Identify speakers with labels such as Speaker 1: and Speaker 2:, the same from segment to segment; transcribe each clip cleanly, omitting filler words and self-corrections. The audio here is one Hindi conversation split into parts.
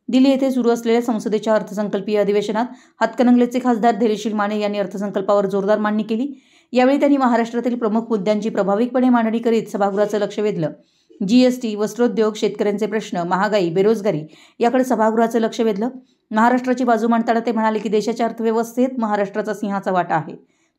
Speaker 1: दिल्ली येथे सुरू असलेल्या संसदेच्या अर्थसंकल्पीय अधिवेशनात हातकणंगलेचे खासदार धैर्यशील माने यांनी अर्थसंकल्पावर जोरदार मांडणी केली। यावेळी त्यांनी महाराष्ट्रातील प्रमुख मुद्द्यांची प्रभावीपणे मांडणी करीत सभागृहाचं लक्ष वेधलं। जीएसटी, वस्त्रोद्योग, शेतकऱ्यांचे प्रश्न, महागाई, बेरोजगारी याकडे सभागृहाचं लक्ष वेधलं। महाराष्ट्राची बाजू मांडताना ते म्हणाले की देशाच्या अर्थव्यवस्थेत महाराष्ट्राचा सिंहाचा वाटा आहे।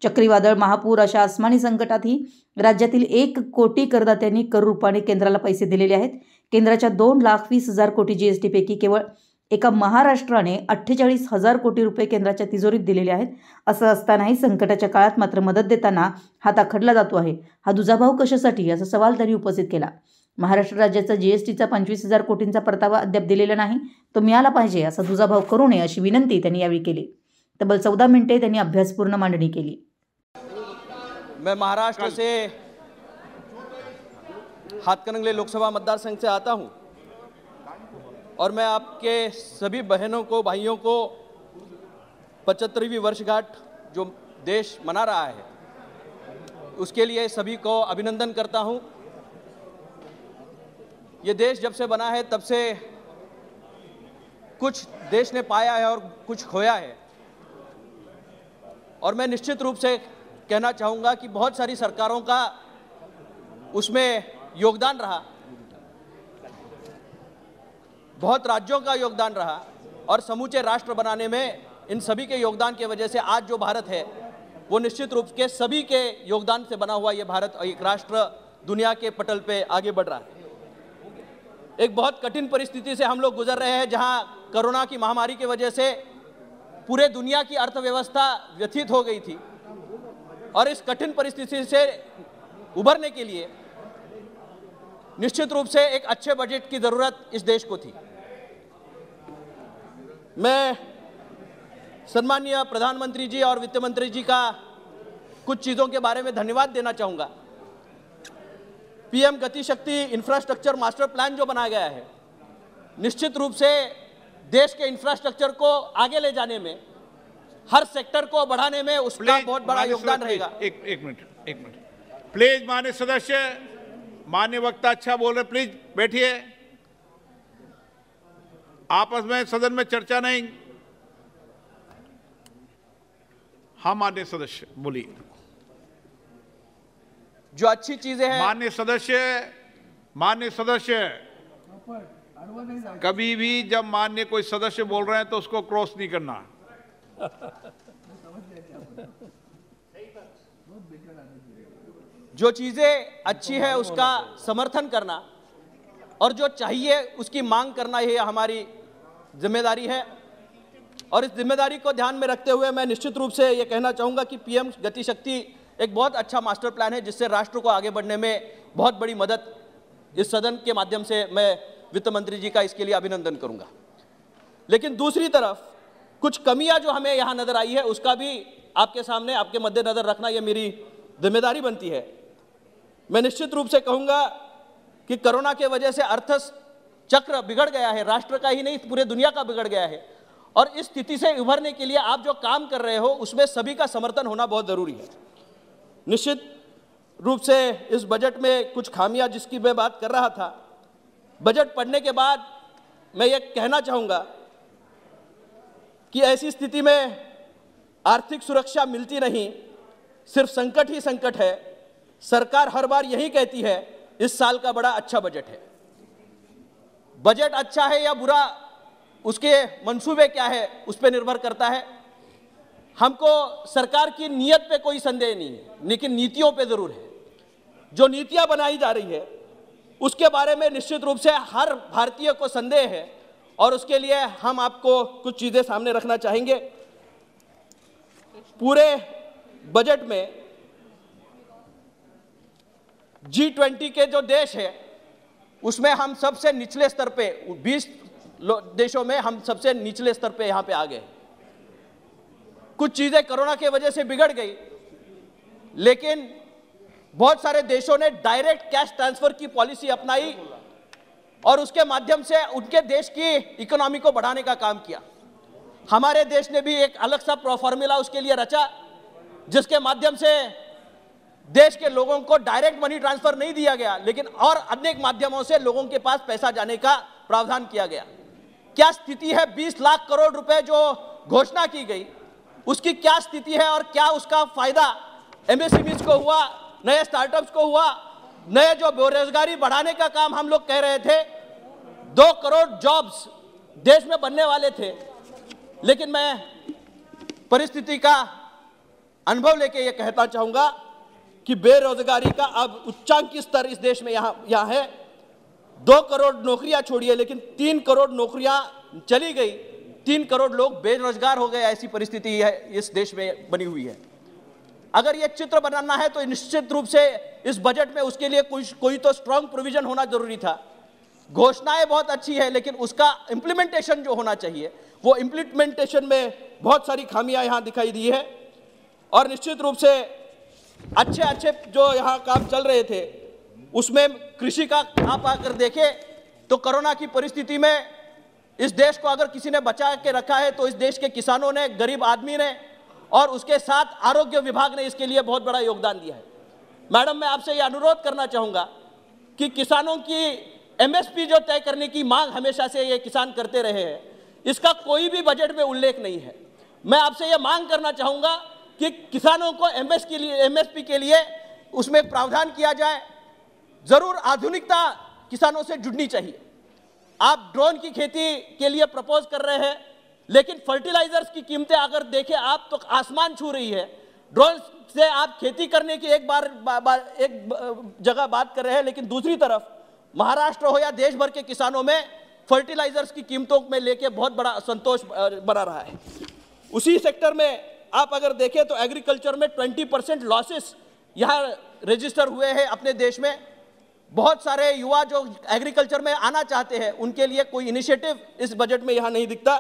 Speaker 1: चक्रीवादळ, महापूर अशा आसमानी संकटातही राज्यातील 1 कोटी करदात्यांनी कर रूपाने केंद्राला पैसे दिलेले आहेत। केंद्राच्या 2,20,000 कोटी जीएसटी पैकी केवळ एका महाराष्ट्राने 48,000 कोटी रुपये केंद्राच्या तिजोरीत दिलेले आहेत। असं असतानाही संकटाच्या काळात मात्र मदत देताना हात आखडला जातो आहे। हा दुजाभाव कशासाठी असा सवाल त्यांनी उपस्थित केला। महाराष्ट्र राज्याचा जीएसटीचा 25,000 कोटींचा परतावा अद्याप दिलेला नाही, तो मिळाला पाहिजे, असा दुजाभाव करू नये अशी विनंती त्यांनी यावेळी केली। तब्बल 14 मिनिटे त्यांनी अभ्यासपूर्ण मांडणी केली।
Speaker 2: मैं महाराष्ट्र से हाथकणंगले लोकसभा मतदार संघ से आता हूं और मैं आपके सभी बहनों को, भाइयों को 75वीं वर्षगांठ जो देश मना रहा है उसके लिए सभी को अभिनंदन करता हूं। ये देश जब से बना है तब से कुछ देश ने पाया है और कुछ खोया है, और मैं निश्चित रूप से कहना चाहूँगा कि बहुत सारी सरकारों का उसमें योगदान रहा, बहुत राज्यों का योगदान रहा, और समूचे राष्ट्र बनाने में इन सभी के योगदान की वजह से आज जो भारत है वो निश्चित रूप के सभी के योगदान से बना हुआ ये भारत एक राष्ट्र दुनिया के पटल पे आगे बढ़ रहा है। एक बहुत कठिन परिस्थिति से हम लोग गुजर रहे हैं, जहां कोरोना की महामारी की वजह से पूरे दुनिया की अर्थव्यवस्था व्यथित हो गई थी, और इस कठिन परिस्थिति से उभरने के लिए निश्चित रूप से एक अच्छे बजट की जरूरत इस देश को थी। मैं सम्माननीय प्रधानमंत्री जी और वित्त मंत्री जी का कुछ चीज़ों के बारे में धन्यवाद देना चाहूँगा। पीएम गति शक्ति इंफ्रास्ट्रक्चर मास्टर प्लान जो बनाया गया है, निश्चित रूप से देश के इंफ्रास्ट्रक्चर को आगे ले जाने में, हर सेक्टर को बढ़ाने में उसका बहुत बड़ा योगदान रहेगा।
Speaker 3: एक मिनट प्लीज। माननीय सदस्य, माननीय वक्ता अच्छा बोल रहे, प्लीज बैठिए। आपस में सदन में चर्चा नहीं। हाँ माननीय सदस्य बोलिए।
Speaker 2: जो अच्छी चीजें हैं
Speaker 3: माननीय सदस्य कभी भी जब माननीय कोई सदस्य बोल रहे हैं तो उसको क्रॉस नहीं करना।
Speaker 2: जो चीजें अच्छी है उसका समर्थन करना और जो चाहिए उसकी मांग करना, ये हमारी जिम्मेदारी है। और इस जिम्मेदारी को ध्यान में रखते हुए मैं निश्चित रूप से ये कहना चाहूँगा कि पीएम गति शक्ति एक बहुत अच्छा मास्टर प्लान है, जिससे राष्ट्र को आगे बढ़ने में बहुत बड़ी मदद इस सदन के माध्यम से मैं वित्त मंत्री जी का इसके लिए अभिनंदन करूँगा। लेकिन दूसरी तरफ कुछ कमियां जो हमें यहाँ नजर आई है उसका भी आपके सामने, आपके मद्देनजर रखना ये मेरी जिम्मेदारी बनती है। मैं निश्चित रूप से कहूँगा कि कोरोना के वजह से अर्थ चक्र बिगड़ गया है, राष्ट्र का ही नहीं पूरे दुनिया का बिगड़ गया है, और इस स्थिति से उभरने के लिए आप जो काम कर रहे हो उसमें सभी का समर्थन होना बहुत ज़रूरी है। निश्चित रूप से इस बजट में कुछ खामियां जिसकी मैं बात कर रहा था, बजट पढ़ने के बाद मैं ये कहना चाहूँगा कि ऐसी स्थिति में आर्थिक सुरक्षा मिलती नहीं, सिर्फ संकट ही संकट है। सरकार हर बार यही कहती है इस साल का बड़ा अच्छा बजट है। बजट अच्छा है या बुरा, उसके मंसूबे क्या है उस पर निर्भर करता है। हमको सरकार की नीयत पे कोई संदेह नहीं है, लेकिन नीतियों पे जरूर है। जो नीतियां बनाई जा रही है उसके बारे में निश्चित रूप से हर भारतीय को संदेह है, और उसके लिए हम आपको कुछ चीजें सामने रखना चाहेंगे। पूरे बजट में G20 के जो देश है उसमें हम सबसे निचले स्तर पे, 20 देशों में हम सबसे निचले स्तर पे यहां पे आ गए। कुछ चीजें कोरोना की वजह से बिगड़ गई, लेकिन बहुत सारे देशों ने डायरेक्ट कैश ट्रांसफर की पॉलिसी अपनाई और उसके माध्यम से उनके देश की इकोनॉमी को बढ़ाने का काम किया। हमारे देश ने भी एक अलग सा फॉर्मूला उसके लिए रचा, जिसके माध्यम से देश के लोगों को डायरेक्ट मनी ट्रांसफर नहीं दिया गया, लेकिन और अनेक माध्यमों से लोगों के पास पैसा जाने का प्रावधान किया गया। क्या स्थिति है, 20 लाख करोड़ रुपए जो घोषणा की गई उसकी क्या स्थिति है और क्या उसका फायदा एमएसएमईज को हुआ, नए स्टार्टअप्स को हुआ, नए जो बेरोजगारी बढ़ाने का काम हम लोग कह रहे थे, 2 करोड़ जॉब्स देश में बनने वाले थे। लेकिन मैं परिस्थिति का अनुभव लेके ये कहना चाहूंगा कि बेरोजगारी का अब उच्चांकी स्तर इस देश में यहाँ है। 2 करोड़ नौकरियां छोड़िए, लेकिन 3 करोड़ नौकरियां चली गई, 3 करोड़ लोग बेरोजगार हो गए। ऐसी परिस्थिति है इस देश में बनी हुई है। अगर ये चित्र बनाना है तो निश्चित रूप से इस बजट में उसके लिए कोई तो स्ट्रांग प्रोविजन होना जरूरी था। घोषणाएं बहुत अच्छी है, लेकिन उसका इंप्लीमेंटेशन जो होना चाहिए वो इंप्लीमेंटेशन में बहुत सारी खामियां यहां दिखाई दी है। और निश्चित रूप से अच्छे जो यहां काम चल रहे थे उसमें कृषि का आप अगर देखें तो कोरोना की परिस्थिति में इस देश को अगर किसी ने बचा के रखा है तो इस देश के किसानों ने, गरीब आदमी ने, और उसके साथ आरोग्य विभाग ने इसके लिए बहुत बड़ा योगदान दिया है। मैडम, मैं आपसे यह अनुरोध करना चाहूंगा कि किसानों की एमएसपी जो तय करने की मांग हमेशा से ये किसान करते रहे हैं, इसका कोई भी बजट में उल्लेख नहीं है। मैं आपसे यह मांग करना चाहूंगा कि किसानों को एमएसपी के लिए उसमें प्रावधान किया जाए। जरूर आधुनिकता किसानों से जुड़नी चाहिए। आप ड्रोन की खेती के लिए प्रपोज कर रहे हैं, लेकिन फर्टिलाइजर्स की कीमतें अगर देखें आप तो आसमान छू रही है। ड्रोन से आप खेती करने की एक जगह बात कर रहे हैं, लेकिन दूसरी तरफ महाराष्ट्र हो या देश भर के किसानों में फर्टिलाइजर्स की कीमतों में लेके बहुत बड़ा असंतोष बना रहा है। उसी सेक्टर में आप अगर देखें तो एग्रीकल्चर में 20% लॉसेस यहाँ रजिस्टर हुए हैं अपने देश में। बहुत सारे युवा जो एग्रीकल्चर में आना चाहते हैं उनके लिए कोई इनिशिएटिव इस बजट में यहाँ नहीं दिखता।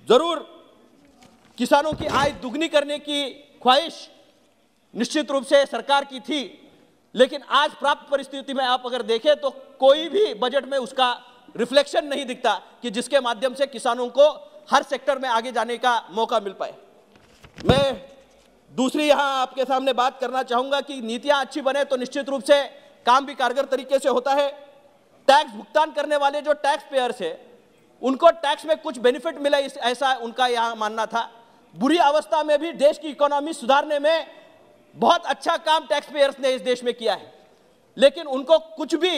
Speaker 2: जरूर किसानों की आय दुगनी करने की ख्वाहिश निश्चित रूप से सरकार की थी, लेकिन आज प्राप्त परिस्थिति में आप अगर देखें तो कोई भी बजट में उसका रिफ्लेक्शन नहीं दिखता कि जिसके माध्यम से किसानों को हर सेक्टर में आगे जाने का मौका मिल पाए। मैं दूसरी यहां आपके सामने बात करना चाहूंगा कि नीतियां अच्छी बने तो निश्चित रूप से काम भी कारगर तरीके से होता है। टैक्स भुगतान करने वाले जो टैक्स पेयर्स है उनको टैक्स में कुछ बेनिफिट मिला, ऐसा उनका यहां मानना था। बुरी अवस्था में भी देश की इकोनॉमी सुधारने में बहुत अच्छा काम टैक्स पेयर्स ने इस देश में किया है, लेकिन उनको कुछ भी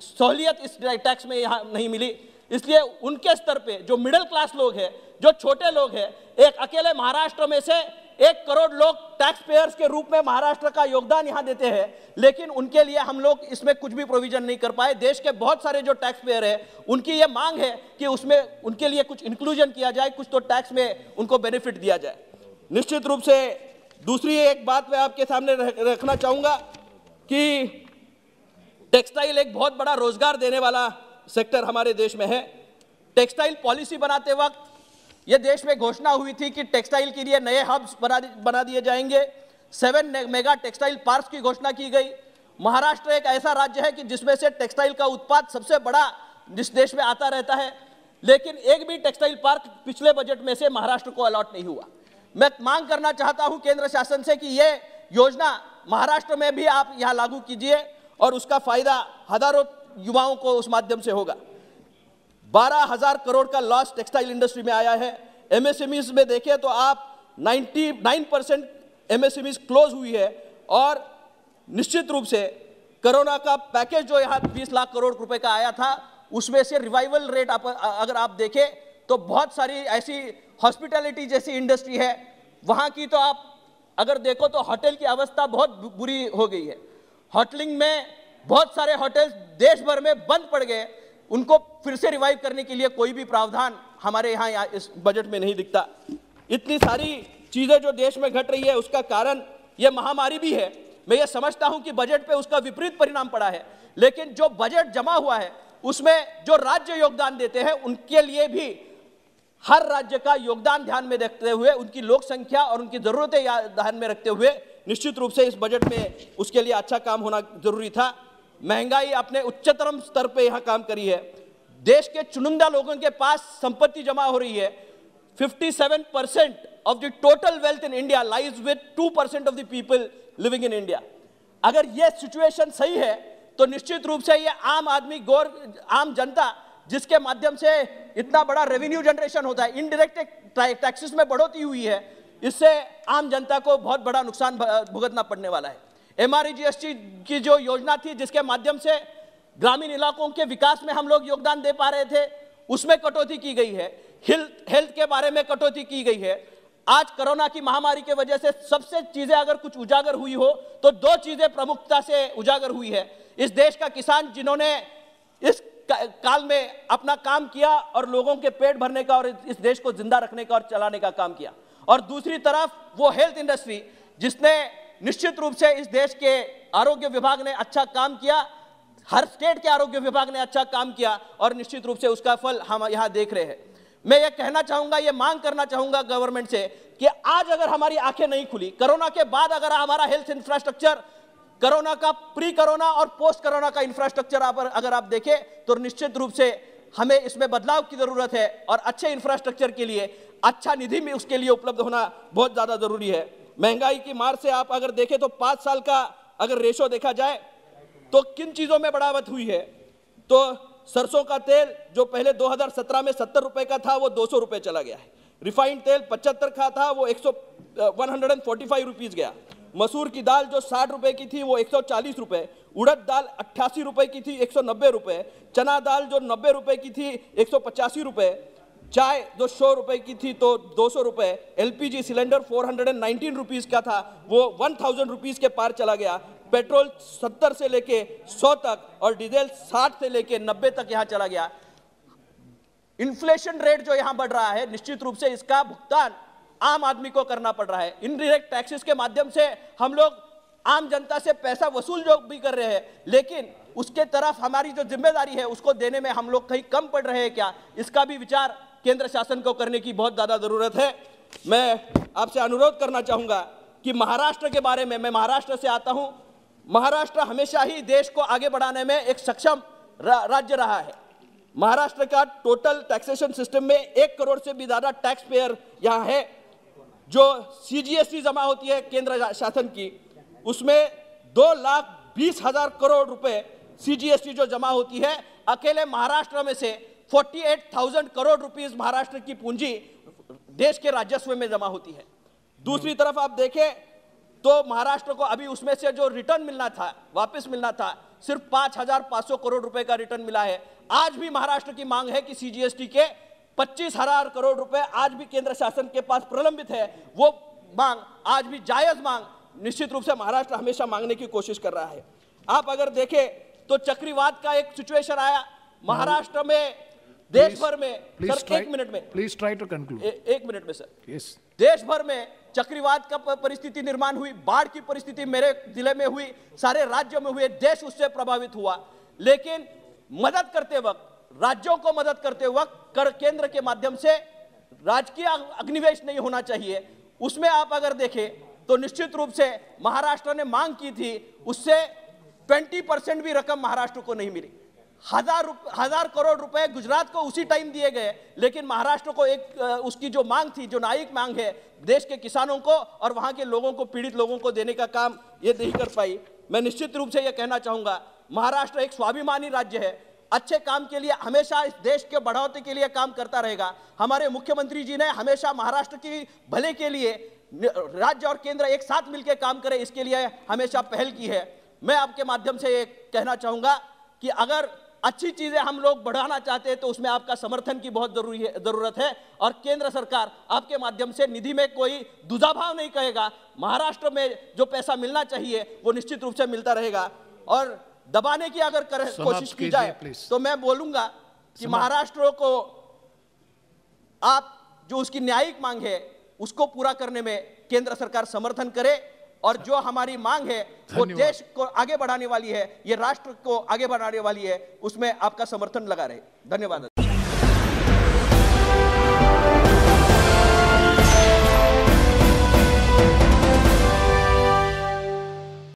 Speaker 2: सहूलियत इस टैक्स में यहां नहीं मिली। इसलिए उनके स्तर पे जो मिडिल क्लास लोग हैं, जो छोटे लोग हैं, एक अकेले महाराष्ट्र में से 1 करोड़ लोग टैक्स पेयर्स के रूप में महाराष्ट्र का योगदान यहां देते हैं, लेकिन उनके लिए हम लोग इसमें कुछ भी प्रोविजन नहीं कर पाए। देश के बहुत सारे जो टैक्स पेयर हैं उनकी ये मांग है कि उसमें उनके लिए कुछ इंक्लूजन किया जाए, कुछ तो टैक्स में उनको बेनिफिट दिया जाए। निश्चित रूप से दूसरी एक बात मैं आपके सामने रखना चाहूंगा कि टेक्सटाइल एक बहुत बड़ा रोजगार देने वाला सेक्टर हमारे देश में है। टेक्सटाइल पॉलिसी बनाते वक्त ये देश में घोषणा हुई थी कि टेक्सटाइल के लिए नए हब्स बना दिए जाएंगे। 7 मेगा टेक्सटाइल पार्क्स की घोषणा की गई। महाराष्ट्र एक ऐसा राज्य है कि जिसमें से टेक्सटाइल का उत्पाद सबसे बड़ा इस देश में आता रहता है, लेकिन एक भी टेक्सटाइल पार्क पिछले बजट में से महाराष्ट्र को अलॉट नहीं हुआ। मैं मांग करना चाहता हूं केंद्र शासन से कि ये योजना महाराष्ट्र में भी आप यहां लागू कीजिए और उसका फायदा हजारों युवाओं को उस माध्यम से होगा। 12,000 करोड़ का लॉस टेक्सटाइल इंडस्ट्री में आया है। एमएसएमईज में देखें तो आप 99% एमएसएमईज क्लोज हुई है। और निश्चित रूप से कोरोना का पैकेज जो यहाँ 20 लाख करोड़ रुपए का आया था उसमें से रिवाइवल रेट अगर आप देखें तो बहुत सारी ऐसी हॉस्पिटैलिटी जैसी इंडस्ट्री है वहाँ की, तो आप अगर देखो तो होटल की अवस्था बहुत बुरी हो गई है। होटलिंग में बहुत सारे होटल्स देश भर में बंद पड़ गए, उनको फिर से रिवाइव करने के लिए कोई भी प्रावधान हमारे यहाँ इस बजट में नहीं दिखता। इतनी सारी चीज़ें जो देश में घट रही है उसका कारण ये महामारी भी है। मैं ये समझता हूँ कि बजट पे उसका विपरीत परिणाम पड़ा है, लेकिन जो बजट जमा हुआ है उसमें जो राज्य योगदान देते हैं उनके लिए भी हर राज्य का योगदान ध्यान में रखते हुए, उनकी लोक संख्या और उनकी ज़रूरतें ध्यान में रखते हुए निश्चित रूप से इस बजट में उसके लिए अच्छा काम होना जरूरी था। महंगाई अपने उच्चतम स्तर पे यहाँ काम करी है। देश के चुनिंदा लोगों के पास संपत्ति जमा हो रही है। 57% of the total wealth in India lies with 2% of the people living in India. अगर ये सिचुएशन सही है तो निश्चित रूप से ये आम आदमी, आम जनता जिसके माध्यम से इतना बड़ा रेवेन्यू जनरेशन होता है, इनडायरेक्ट टैक्सेस में बढ़ोतरी हुई है, इससे आम जनता को बहुत बड़ा नुकसान भुगतना पड़ने वाला है। MREGST की जो योजना थी जिसके माध्यम से ग्रामीण इलाकों के विकास में हम लोग योगदान दे पा रहे थे, उसमें कटौती की गई है। हेल्थ के बारे में कटौती की गई है। आज कोरोना की महामारी के वजह से सबसे चीजें अगर कुछ उजागर हुई हो तो दो चीजें प्रमुखता से उजागर हुई है। इस देश का किसान जिन्होंने इस काल में अपना काम किया और लोगों के पेट भरने का और इस देश को जिंदा रखने का और चलाने का काम किया, और दूसरी तरफ वो हेल्थ इंडस्ट्री जिसने निश्चित रूप से इस देश के आरोग्य विभाग ने अच्छा काम किया, हर स्टेट के आरोग्य विभाग ने अच्छा काम किया और निश्चित रूप से उसका फल हम यहां देख रहे हैं। मैं ये कहना चाहूंगा, ये मांग करना चाहूंगा गवर्नमेंट से कि आज अगर हमारी आंखें नहीं खुली, कोरोना के बाद अगर हमारा हेल्थ इंफ्रास्ट्रक्चर, कोरोना का प्री कोरोना और पोस्ट कोरोना का इंफ्रास्ट्रक्चर अगर आप देखें तो निश्चित रूप से हमें इसमें बदलाव की जरूरत है और अच्छे इंफ्रास्ट्रक्चर के लिए अच्छा निधि भी उसके लिए उपलब्ध होना बहुत ज्यादा जरूरी है। महंगाई की मार से आप अगर देखें तो 5 साल का अगर रेशो देखा जाए तो किन चीजों में बढ़ावट हुई है, तो सरसों का तेल जो पहले 2017 में 70 रुपए का था वो 200 रुपए चला गया है। रिफाइंड तेल 75 का था वो 145 रुपीज गया। मसूर की दाल जो 60 रुपए की थी वो 140 रुपए, उड़द दाल 88 रुपए की थी 190 रुपए, चना दाल जो 90 रुपए की थी 185 रुपए, चाय जो 100 रुपए की थी तो 200 रुपए, LPG सिलेंडर 419 रुपीज का था वो 1000 रुपीज के पार चला गया। पेट्रोल 70 से लेके 100 तक और डीजल 60 से लेके 90 तक यहां चला गया। इन्फ्लेशन रेट जो यहां बढ़ रहा है, निश्चित रूप से इसका भुगतान आम आदमी को करना पड़ रहा है। इनडायरेक्ट टैक्सेस के माध्यम से हम लोग आम जनता से पैसा वसूल जो भी कर रहे हैं, लेकिन उसके तरफ हमारी जो जिम्मेदारी है उसको देने में हम लोग कहीं कम पड़ रहे हैं क्या, इसका भी विचार केंद्र शासन को करने की बहुत ज्यादा जरूरत है। मैं आपसे अनुरोध करना चाहूंगा कि महाराष्ट्र के बारे में, मैं महाराष्ट्र से आता हूं, महाराष्ट्र हमेशा ही देश को आगे बढ़ाने में एक सक्षम राज्य रहा है। महाराष्ट्र का टोटल टैक्सेशन सिस्टम में 1 करोड़ से भी ज्यादा टैक्स पेयर यहां है। जो CGST जमा होती है केंद्र शासन की, उसमें 2,20,000 करोड़ रुपए CGST जो जमा होती है, अकेले महाराष्ट्र में से 48,000 करोड़ रुपीस महाराष्ट्र की पूंजी देश के राजस्व में जमा होती है। दूसरी तरफ आप देखें तो महाराष्ट्र को अभी उसमें से जो रिटर्न मिलना था, वापस मिलना था, सिर्फ 5,500 करोड़ रुपए का रिटर्न मिला है। आज भी महाराष्ट्र की मांग है कि CGST के 25,000 करोड़ रुपए आज भी केंद्र शासन के पास प्रलंबित है। वो मांग आज भी जायज मांग निश्चित रूप से महाराष्ट्र हमेशा मांगने की कोशिश कर रहा है। आप अगर देखें तो चक्रवात का एक सिचुएशन आया महाराष्ट्र में, देश भर में, सर 1 मिनट में,
Speaker 4: please try to conclude.
Speaker 2: 1 minute में सर।
Speaker 4: यस।
Speaker 2: देश भर में चक्रवात का परिस्थिति निर्माण हुई, बाढ़ की परिस्थिति मेरे जिले में हुई, सारे राज्यों में हुए, देश उससे प्रभावित हुआ। लेकिन मदद करते वक्त, राज्यों को मदद करते वक्त केंद्र के माध्यम से राजकीय अग्निवेश नहीं होना चाहिए। उसमें आप अगर देखें तो निश्चित रूप से महाराष्ट्र ने मांग की थी, उससे 20% भी रकम महाराष्ट्र को नहीं मिली। 1000 करोड़ रुपए गुजरात को उसी टाइम दिए गए, लेकिन महाराष्ट्र को एक उसकी जो मांग थी, जो न्यायिक मांग है, देश के किसानों को और वहां के लोगों को, पीड़ित लोगों को देने का काम ये नहीं कर पाई। मैं निश्चित रूप से ये कहना चाहूंगा, महाराष्ट्र एक स्वाभिमानी राज्य है, अच्छे काम के लिए हमेशा इस देश के बढ़ोतरी के लिए काम करता रहेगा। हमारे मुख्यमंत्री जी ने हमेशा महाराष्ट्र की भले के लिए राज्य और केंद्र एक साथ मिलकर काम करे, इसके लिए हमेशा पहल की है। मैं आपके माध्यम से ये कहना चाहूंगा कि अगर अच्छी चीजें हम लोग बढ़ाना चाहते हैं तो उसमें आपका समर्थन की बहुत जरूरत है, और केंद्र सरकार आपके माध्यम से निधि में कोई दुजाभाव नहीं करेगा। महाराष्ट्र में जो पैसा मिलना चाहिए वो निश्चित रूप से मिलता रहेगा, और दबाने की अगर कोशिश की जाए तो मैं बोलूंगा कि महाराष्ट्र को आप जो उसकी न्यायिक मांग है उसको पूरा करने में केंद्र सरकार समर्थन करे, और जो हमारी मांग है वो देश को आगे बढ़ाने वाली है, ये राष्ट्र को आगे बढ़ाने वाली है, उसमें आपका समर्थन लगा रहे। धन्यवाद।